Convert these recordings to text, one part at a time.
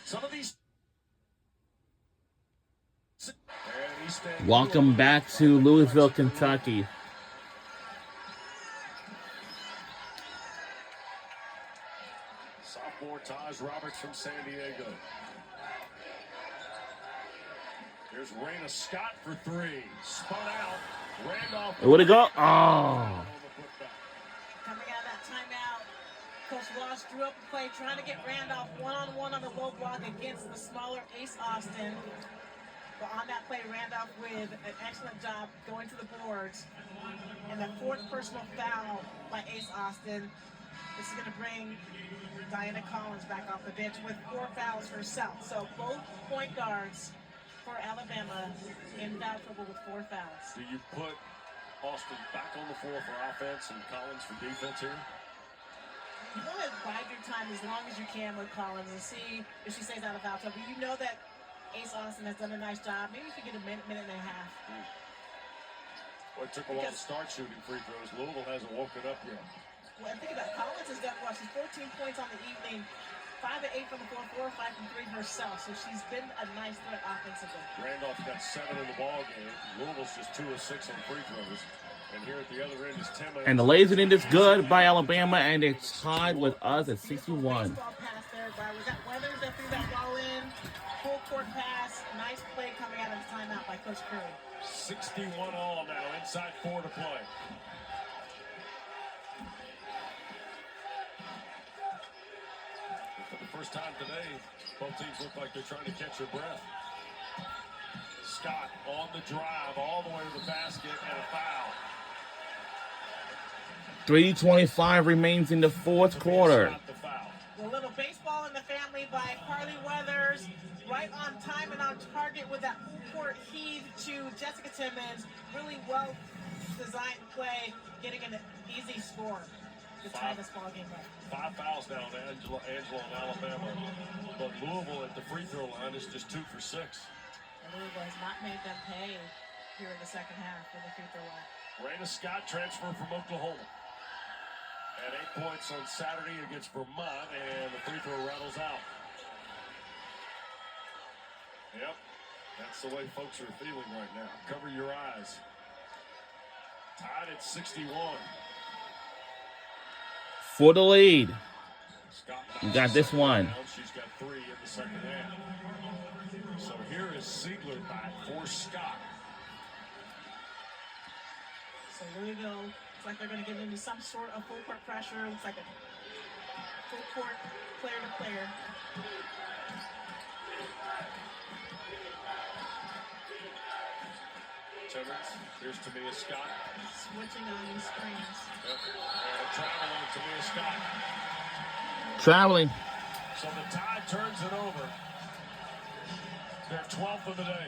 Some of these. Welcome back to Louisville, Kentucky. Sophomore Taj Roberts from San Diego. Here's Raina Scott for three. Spun out. Randolph. Where'd it go? Oh. Coming out of that timeout, Coach Ross drew up a play trying to get Randolph one-on-one on the low block against the smaller Ace Austin. But on that play, Randolph with an excellent job going to the boards. And the fourth personal foul by Ace Austin. This is going to bring Diana Collins back off the bench with 4 fouls herself. So both point guards for Alabama in foul trouble with 4 fouls. Do you put Austin back on the floor for offense and Collins for defense here? You want to bide your time as long as you can with Collins and see if she stays out of foul trouble. You know that Ace Austin has done a nice job. Maybe if you get a minute and a half. Well, it took a while to start shooting free throws. Louisville hasn't woken up yet. Well, think about Collins has done well. She's 14 points on the evening, 5 of 8 from the floor, 4 of 5 from 3 herself. So she's been a nice threat offensively. Randolph got 7 in the ball game. Louisville's just 2 of 6 on free throws. And here at the other end is Tim. And the laser end is good by Alabama, and it's tied with us at 61. Baseball pass there by, was that Weathers that threw that ball in? Full court pass. Nice play coming out of the timeout by Coach Curry. 61 all now, inside 4 to play. For the first time today, both teams look like they're trying to catch their breath. Scott on the drive all the way to the basket and a foul. 3:25 remains in the fourth quarter. A little baseball in the family by Carly Weathers. Right on time and on target with that full-court heave to Jessica Timmons. Really well-designed play, getting an easy score to tie this ball game up. 5 fouls now to Angela and Alabama. But Louisville at the free throw line is just 2 for 6. And Louisville has not made them pay here in the second half for the free throw line. Raina Scott transferred from Oklahoma. Had 8 points on Saturday against Vermont, and the free throw rattles out. Yep, that's the way folks are feeling right now. Cover your eyes. Tied at 61. For the lead. Scott You got this one. She's got 3 in the second half. So here is Siegler back for Scott. So Louisville looks like they're going to get into some sort of full court pressure. Looks like a full court player to player. Timmons, here's Tamia Scott. Switching on these screens. Yep. And traveling Tamia Scott. Traveling. So the Tide turns it over. They're 12th of the day.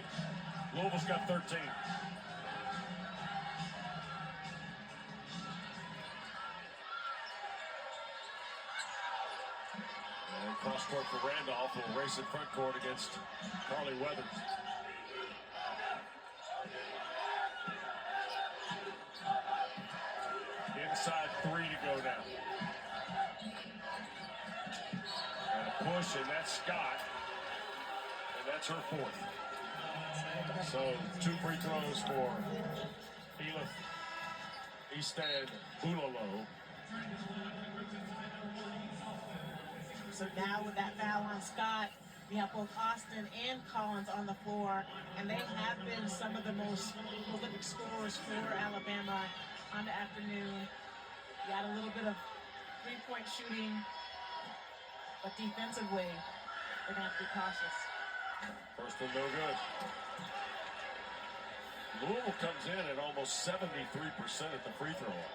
Louisville's got 13. And cross court for Randolph will race in front court against Carly Weathers. Inside 3 to go now. And a push, and that's Scott. And that's her 4th. So 2 free throws for Elif Easton Bulalo. So now with that foul on Scott, we have both Austin and Collins on the floor, and they have been some of the most prolific scorers for Alabama on the afternoon. You got a little bit of 3-point shooting, but defensively, they're going to have to be cautious. First one no good. Louisville comes in at almost 73% at the free throw line.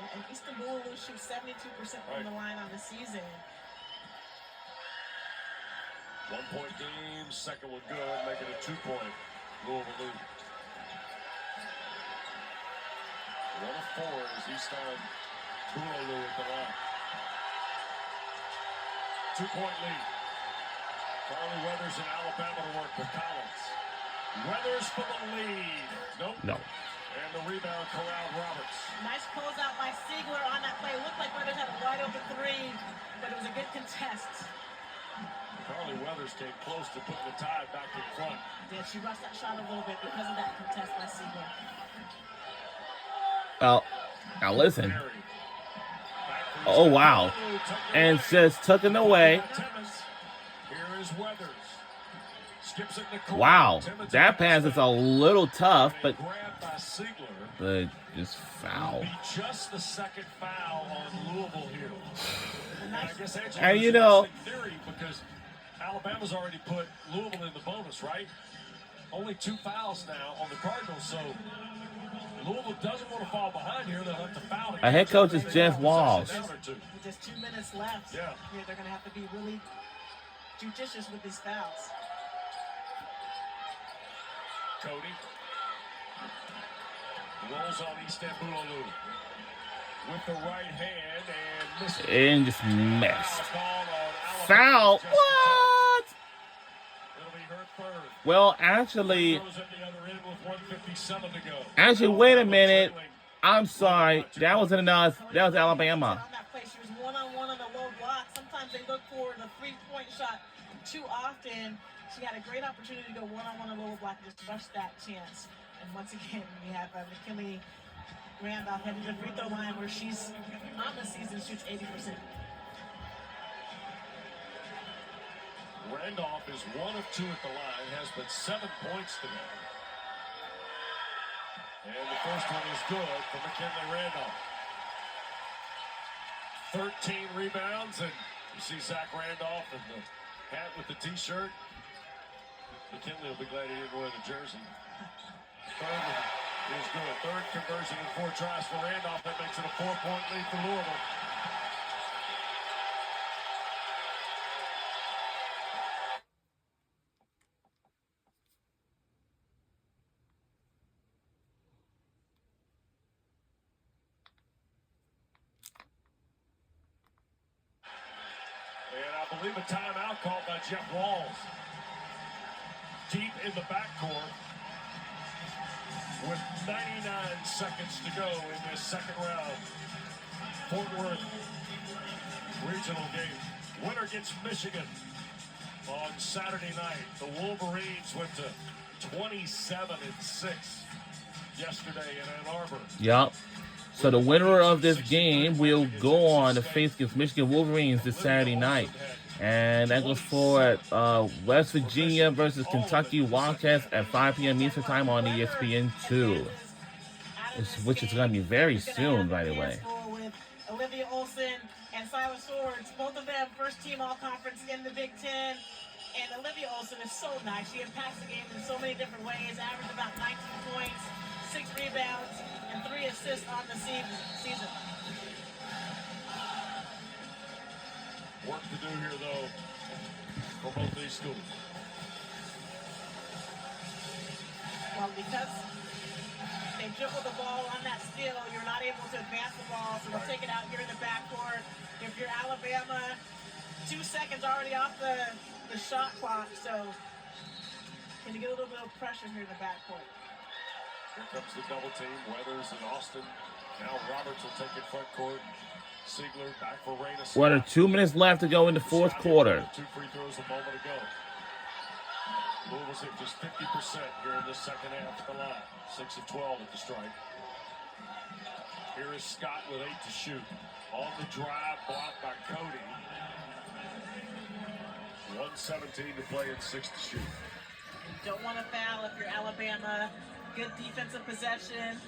Yeah, and Istanbul will shoot 72% from the line on the season. 1-point game, second one good, making it 2-point. Louisville lead. 1 of 4 as Easton Bulalo at the line. 2-point lead. Carly Weathers in Alabama to work with Collins. Weathers for the lead. Nope. No. And the rebound corralled Roberts. Nice closeout by Siegler on that play. Looked like Weathers had a wide open 3, but it was a good contest. Carly Weathers came close to putting the Tide back in front. Did she rushed that shot a little bit because of that contest by Siegler? Well, now listen. Mary. Oh, wow. And just took it away. Here is Weathers. Skips it in the corner. Wow. That pass is a little tough, but Grabbed by Siegler. just foul. Just the second foul on Louisville here. I guess And you know, theory because Alabama's already put Louisville in the bonus, right? Only 2 fouls now on the Cardinals, so Louisville doesn't want to fall behind here. They'll have to foul. a head coach is Jeff Walsh. With just 2 minutes left, yeah, they're going to have to be really judicious with these fouls. Cody rolls on Istanbuloglu with the right hand and misses. And just missed. Foul. What? It'll be her third. Well, actually, Goes at the other end with 1:57 to go. actually, wait a minute. I'm sorry. That wasn't enough. That was Alabama. On that play, she was one-on-one on the low block. Sometimes they look for the three-point shot too often. She had a great opportunity to go one-on-one on the low block and just rush that chance. And once again, we have McKinley Randolph headed to the free throw line where she's on the season shoots 80%. Randolph is 1 of 2 at the line, has but 7 points today. And the first one is good for McKinley Randolph. 13 rebounds, and you see Zach Randolph in the hat with the t-shirt. McKinley will be glad he didn't wear the jersey. Third one is good. Third conversion in 4 tries for Randolph. That makes it a 4-point lead for Louisville. And I believe a timeout called by Jeff Walls. Deep in the backcourt with 99 seconds to go in this second round. Fort Worth regional game. Winner gets Michigan on Saturday night. The Wolverines went to 27-6 yesterday in Ann Arbor. Yup. So the winner of this game will go on to face against Michigan Wolverines this Saturday night. And that goes for West Virginia versus Kentucky Wildcats at 5 p.m. Eastern Time on ESPN2. Which is going to be very soon, by the way. Olivia Olson and Silas Swords, both of them first team all-conference in the Big Ten. And Olivia Olson is so nice. She impacts the game in so many different ways, averaged about 19 points, 6 rebounds, and 3 assists on the season. Work to do here, though, for both these schools. Well, because they dribble the ball on that steal, you're not able to advance the ball, so they'll take it out here in the backcourt. If you're Alabama, 2 seconds already off the shot clock, so can you get a little bit of pressure here in the backcourt? Here comes the double team. Weathers and Austin. Now Roberts will take it front court. Siegler back for Raina Scott. 1 or 2 minutes left to go in the fourth quarter. 2 free throws a moment ago. Louisville's hit just 50% here in this second half at the line. 6 of 12 at the strike. Here is Scott with 8 to shoot. On the drive, blocked by Cody. 1:17 to play and 6 to shoot. You don't want to foul if you're Alabama. Good defensive possession.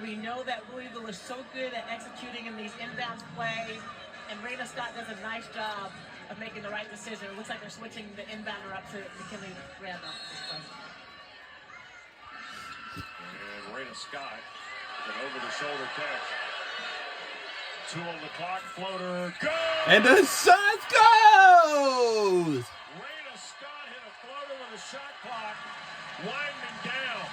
We know that Louisville is so good at executing in these inbounds plays, and Raina Scott does a nice job of making the right decision. It looks like they're switching the inbounder up to McKinley Randolph at this point. And Raina Scott, an over-the-shoulder catch. 2 on the clock, floater, go! And the shot goes! Raina Scott hit a floater with a shot clock winding down.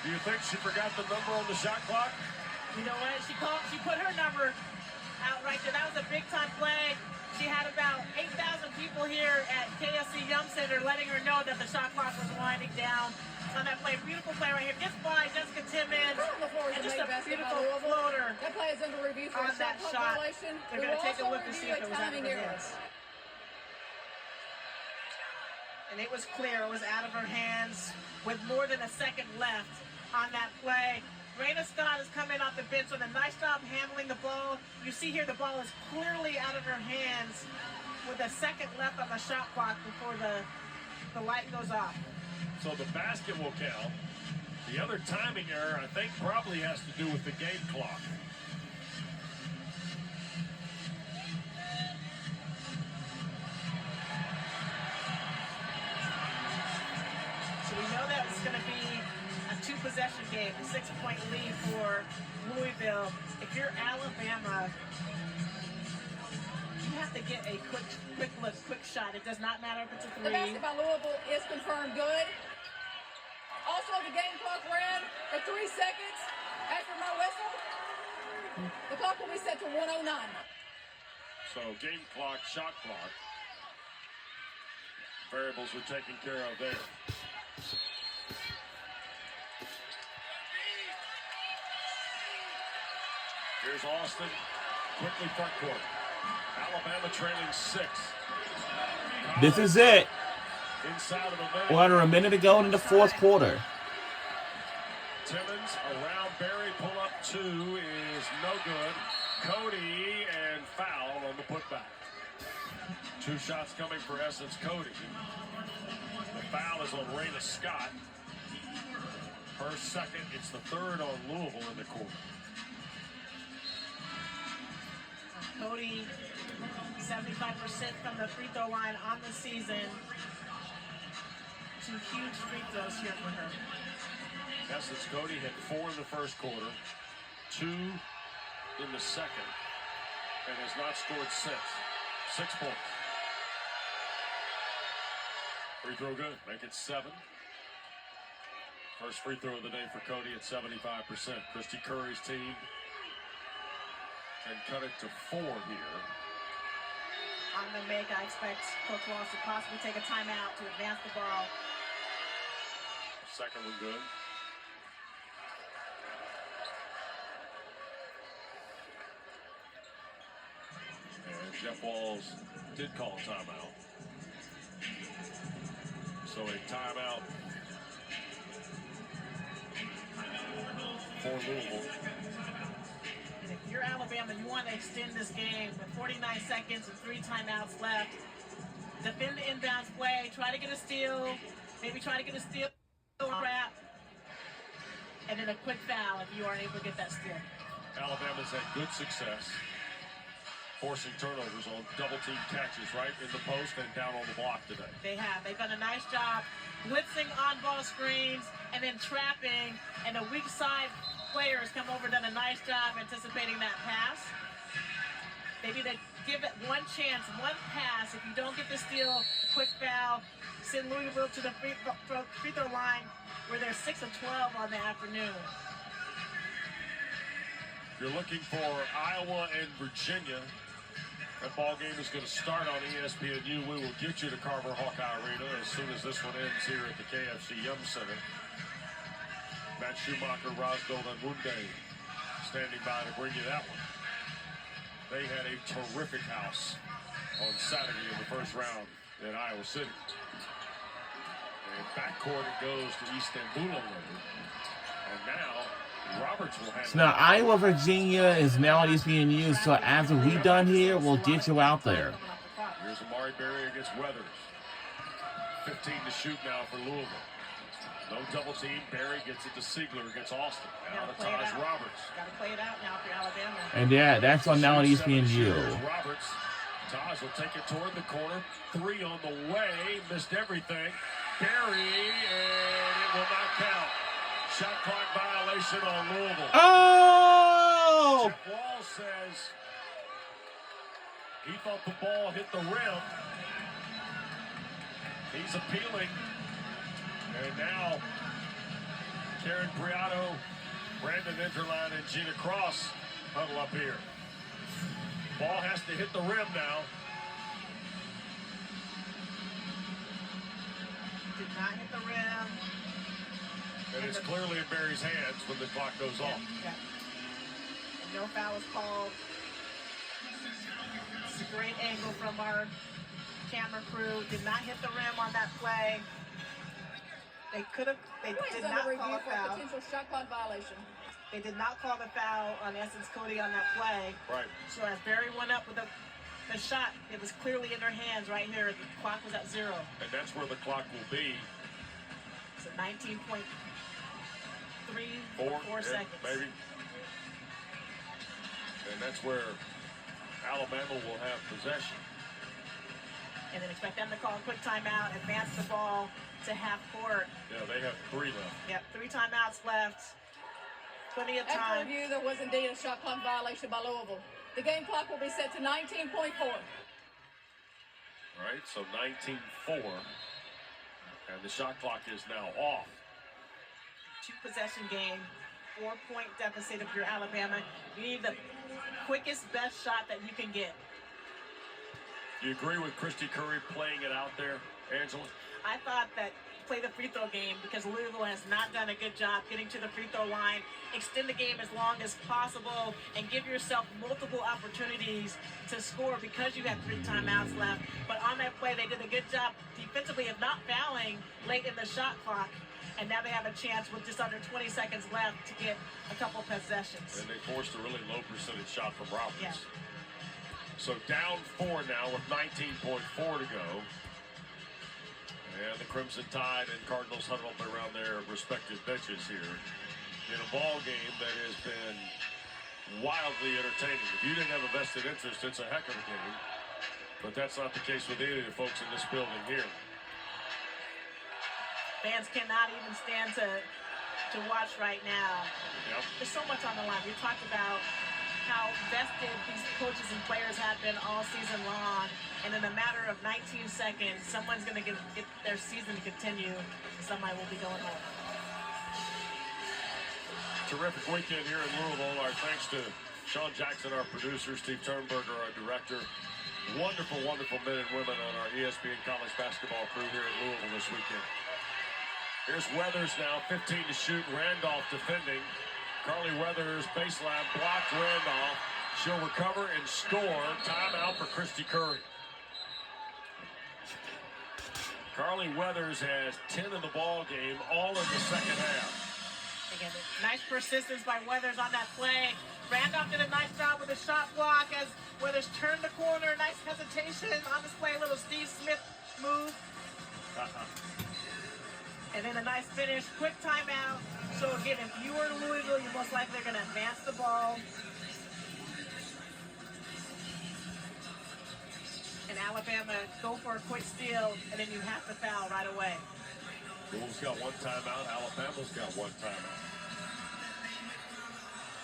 Do you think she forgot the number on the shot clock? You know what? She put her number out right there. That was a big time play. She had about 8,000 people here at KFC Yum Center, letting her know that the shot clock was winding down. On that play, beautiful play right here. Gets by Jessica Timmons. And just a beautiful floater. That play is under review for on a that shot shot. violation. They're going to take a look to see if it was out of her hands. And it was clear. It was out of her hands with more than a second left on that play. Raina Scott is coming off the bench with a nice job handling the ball. You see here the ball is clearly out of her hands with a second left on the shot clock before the light goes off. So the basket will count. The other timing error, I think, probably has to do with the game clock. So we know that it's going to be a two-possession game, a 6-point lead for Louisville. If you're Alabama, you have to get a quick look, quick shot. It does not matter if it's a The three. basket by Louisville is confirmed good. Also, the game clock ran at 3 seconds after my whistle. The clock will be set to 1:09. So game clock, shot clock. Variables were taken care of there. Here's Austin, quickly front court. Alabama trailing 6. This is it. Inside of a minute. We're under a minute to go in the fourth quarter. Timmons around Barry, pull up 2 is no good. Cody and foul on the putback. 2 shots coming for Essence Cody. The foul is on Raina Scott. Her second, it's the third on Louisville in the quarter. Cody, 75% from the free throw line on the season. 2 huge free throws here for her. Essence Cody hit 4 in the first quarter, 2 in the second, and has not scored since. 6 points. Free throw good, make it 7. First free throw of the day for Cody at 75%. Christy Curry's team can cut it to 4 here. On the make, I expect Coach Walsh to possibly take a timeout to advance the ball. Second one good. And Jeff Walls did call a timeout. So a timeout for Louisville. And if you're Alabama, you want to extend this game with 49 seconds and 3 timeouts left. Defend the inbounds play, try to get a steal, maybe try to get a steal, wrap, and then a quick foul if you aren't able to get that steal. Alabama's had good success forcing turnovers on double-team catches right in the post and down on the block today. They have. They've done a nice job blitzing on-ball screens and then trapping, and the weak side players come over, done a nice job anticipating that pass. Maybe they give it one chance, one pass. If you don't get the steal, quick foul, send Louisville to the free throw line where they're 6 of 12 on the afternoon. If you're looking for Iowa and Virginia, that ball game is going to start on ESPNU. We will get you to Carver Hawkeye Arena as soon as this one ends here at the KFC Yum Center. Matt Schumacher, Rosgold, and Wunde standing by to bring you that one. They had a terrific house on Saturday in the first round in Iowa City. And backcourt it goes to Istanbul. And now Roberts will have. So now Iowa, Virginia is now on ESPNU. So after we done here, we'll get you out there. Here's Amari Berry against Weathers. 15 to shoot now for Louisville. No double team. Berry gets it to Siegler against Austin. Now to Taj Roberts. Got to play it out now for Alabama. And yeah, that's on now on ESPNU. Roberts. Taj will take it toward the corner. 3 on the way. Missed everything. Berry, and it will not count. Shot clock violation on Louisville. Oh! Jeff Wall says he thought the ball hit the rim. He's appealing. And now Karen Priato, Brandon Interline, and Gina Cross huddle up here. Ball has to hit the rim now. hit the rim. And it's clearly in Barry's hands when the clock goes off. Yeah. And no foul was called. It's a great angle from our camera crew. Did not hit the rim on that play. They did not call a foul. Potential shot clock violation. They did not call the foul on Essence Cody on that play. Right. So as Barry went up with the shot, it was clearly in their hands right here. The clock was at 0. And that's where the clock will be. So 19.34 seconds. Maybe. And that's where Alabama will have possession. And then expect them to call a quick timeout, advance the ball to half court. Yeah, they have 3 left. Yep, 3 timeouts left. Plenty of After time. review, there was indeed a shot clock violation by Louisville. The game clock will be set to 19.4. All right, so 19-4. And the shot clock is now off. 2-possession game, 4-point deficit if you're Alabama. You need the quickest, best shot that you can get. Do you agree with Christy Curry playing it out there, Angela? I thought that play the free throw game because Louisville has not done a good job getting to the free throw line. Extend the game as long as possible and give yourself multiple opportunities to score because you have 3 timeouts left. But on that play, they did a good job defensively of not fouling late in the shot clock. And now they have a chance with just under 20 seconds left to get a couple possessions. And they forced a really low percentage shot from Roberts. Yeah. So down 4 now with 19.4 to go. And the Crimson Tide and Cardinals huddle up around their respective benches here in a ball game that has been wildly entertaining. If you didn't have a vested interest, it's a heck of a game. But that's not the case with any of the folks in this building here. Fans cannot even stand to watch right now. Yep. There's so much on the line. We talked about how vested these coaches and players have been all season long. And in a matter of 19 seconds, someone's going to get their season to continue. Somebody will be going home. Terrific weekend here in Louisville. Our thanks to Sean Jackson, our producer, Steve Turnberger, our director. Wonderful, wonderful men and women on our ESPN college basketball crew here in Louisville this weekend. Here's Weathers now, 15 to shoot. Randolph defending. Carly Weathers, baseline, blocked Randolph. She'll recover and score. Timeout for Christy Curry. Carly Weathers has 10 in the ball game, all in the second half. Again, nice persistence by Weathers on that play. Randolph did a nice job with the shot block as Weathers turned the corner. Nice hesitation on this play, a little Steve Smith move. And then a nice finish, quick timeout. So again, if you were Louisville, you're most likely going to advance the ball. And Alabama go for a quick steal, and then you have to foul right away. Louisville's got 1 timeout. Alabama's got 1 timeout.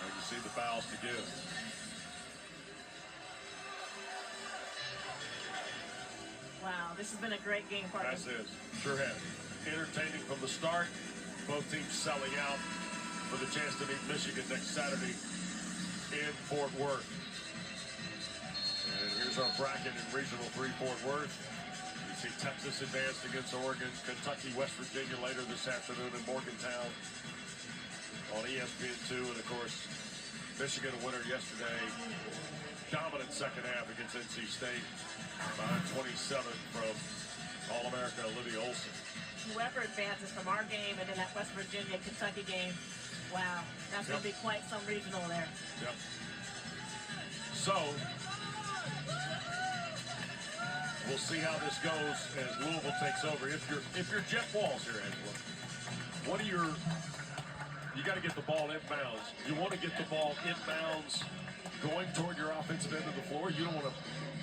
And you see the fouls to give. Wow, this has been a great game, partner. That's it. Sure has. Entertaining from the start. Both teams selling out for the chance to meet Michigan next Saturday in Fort Worth. And here's our bracket in Regional 3 Fort Worth. You see Texas advanced against Oregon, Kentucky, West Virginia later this afternoon in Morgantown on ESPN2. And of course, Michigan a winner yesterday. Dominant second half against NC State. Behind 27 from All-America Olivia Olson. Whoever advances from our game and then that West Virginia Kentucky game, wow, that's going to be quite some regional there. Yep. So we'll see how this goes as Louisville takes over. If you're Jeff Walls here, Angela, what are your? You got to get the ball inbounds. You want to get the ball inbounds, going toward your offensive end of the floor. You don't want to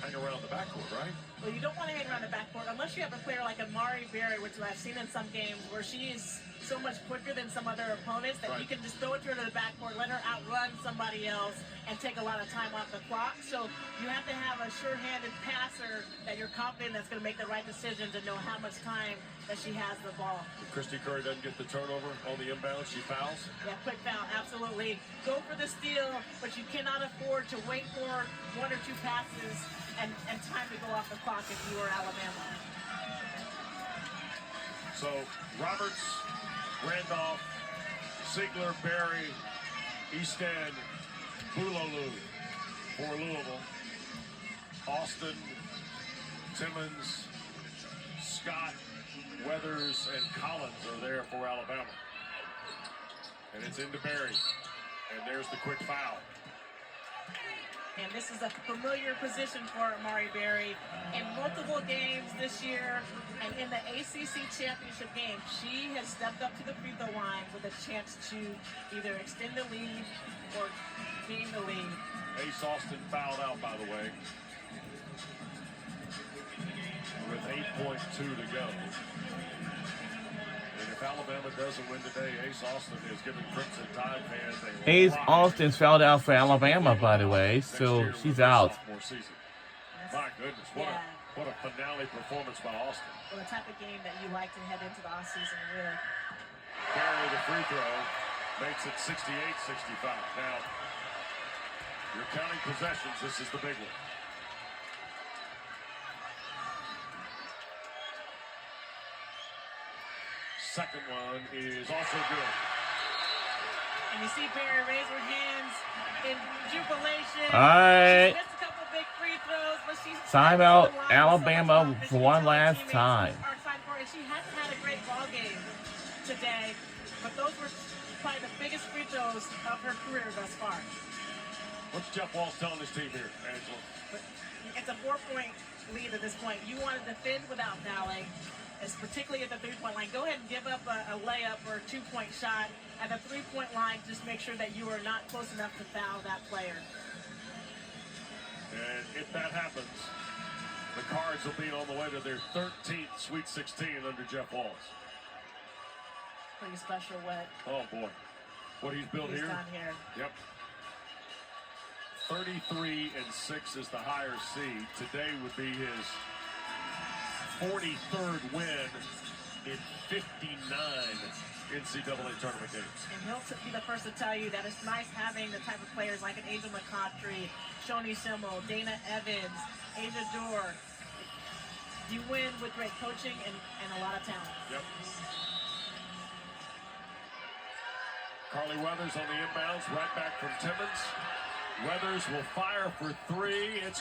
hang around the backcourt, right? Well, you don't want to hang around the backcourt unless you have a player like Amari Berry, which I've seen in some games where she's so much quicker than some other opponents that you can just throw it to her to the backcourt, let her outrun somebody else, and take a lot of time off the clock. So you have to have a sure-handed passer that you're confident that's going to make the right decisions and know how much time that she has the ball. If Christy Curry doesn't get the turnover on the inbound, she fouls? Yeah, quick foul, absolutely. Go for the steal, but you cannot afford to wait for 1 or 2 passes and time to go off the clock if you are Alabama. So Roberts, Randolph, Ziegler, Berry, East End, Bulolu for Louisville. Austin, Timmons, Scott, Weathers, and Collins are there for Alabama. And it's into Berry. And there's the quick foul. And this is a familiar position for Amari Berry. In multiple games this year and in the ACC championship game, she has stepped up to the free throw line with a chance to either extend the lead or gain the lead. Ace Austin fouled out, by the way, with 8.2 to go. And if Alabama doesn't win today, Ace Austin is giving Crimson Tide fans a Ace lot. Austin's fouled out for Alabama, by the way, so she's out. My goodness, what a finale performance by Austin. Well, the type of game that you like to head into the offseason with. Berry, the free throw, makes it 68-65. Now, you're counting possessions. This is the big one. Second one is also good. And you see Berry raise her hands in jubilation. All right. She missed a couple big free throws, but she's Timeout, Alabama for one last time. She hasn't had a great ball game today, but those were probably the biggest free throws of her career thus far. What's Jeff Walsh telling his team here, Angela? But it's a 4-point lead at this point. You want to defend without fouling. It's particularly at the three-point line. Go ahead and give up a layup or a two-point shot at the three-point line. Just make sure that you are not close enough to foul that player. And if that happens, the Cards will be on the way to their 13th Sweet 16 under Jeff Walsh. Pretty special what Oh, boy. What he's built he's here. done here. Yep. 33-6 is the higher seed. Today would be his 43rd win in 59 NCAA tournament games. And he'll be the first to tell you that it's nice having the type of players like an Angel McCautry, Shoni Schimmel, Dana Evans, Asia Dorr. You win with great coaching and a lot of talent. Yep. Carly Weathers on the inbounds, right back from Timmons. Weathers will fire for three. It's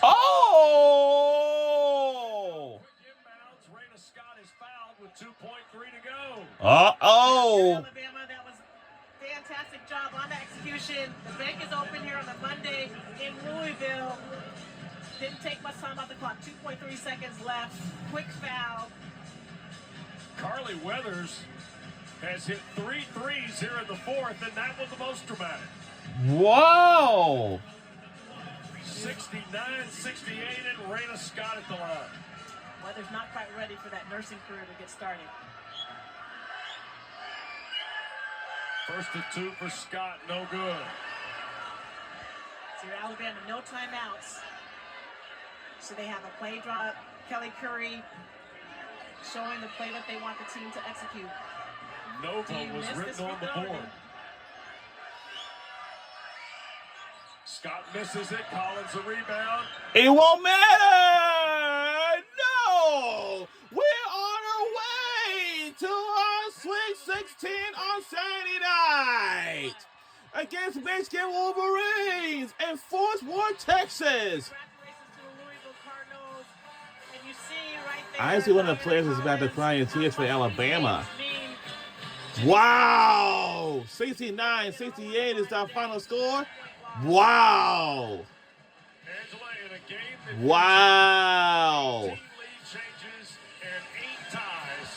Oh! inbounds. Raina Scott is fouled with 2.3 to go. Uh-oh! Alabama, that was fantastic job on the execution. The bank is open here on a Monday in Louisville. Didn't take much time off the clock. 2.3 seconds left. Quick foul. Carly Weathers has hit 3 threes here in the fourth, and that was the most dramatic. Whoa! 69-68, and Raina Scott at the line. Weather's not quite ready for that nursing career to get started. First of two for Scott, no good. So your Alabama, no timeouts. So they have a play draw. Kelly Curry showing the play that they want the team to execute. Nova was written on the board. Scott misses it. Collins a rebound. It won't matter! No! We're on our way to our Sweet 16 on Saturday night against Michigan Wolverines in Fort Worth, Texas. Congratulations to the Louisville Cardinals. And you see right there. I see one of the players is about to cry in tears for Alabama. Wow! 69-68 is our final score. Wow! Angela, in a game that Wow! team lead changes and 8 ties,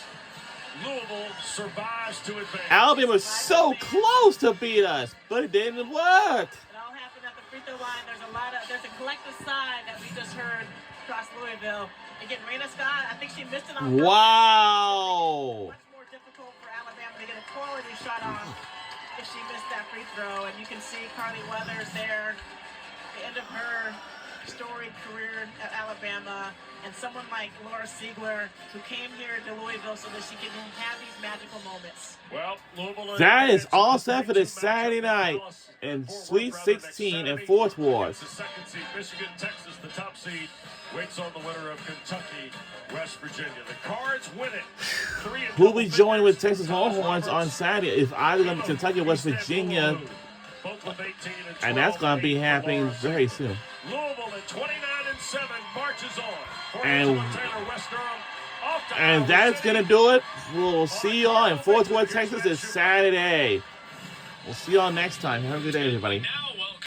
Louisville survives to advance. Alabama was so close to beat us, but it didn't work. It all happened at the free throw line. There's a collective sigh that we just heard across Louisville. Again, Raina Scott, I think she missed it on Wow! much more difficult for Alabama to get a quality shot off if she missed that free throw. And you can see Carly Weathers there, the end of her storied career at Alabama, and someone like Laura Siegler, who came here to Louisville so that she could have these magical moments. Well, Louisville That is all set for this Saturday night in Sweet 16 and Fourth Ward. The second seed, Michigan, Texas, the top seed, waits on the winner of Kentucky, West Virginia. The Cards win it. Who will be joining with Texas Longhorns on Saturday? It's either going to be Kentucky or West Virginia, and that's going to be happening very soon. Louisville at 29-7 marches on. And that's going to do it. We'll see y'all in Fourth Ward, Texas this Saturday. We'll see y'all next time. Have a good day, everybody. Now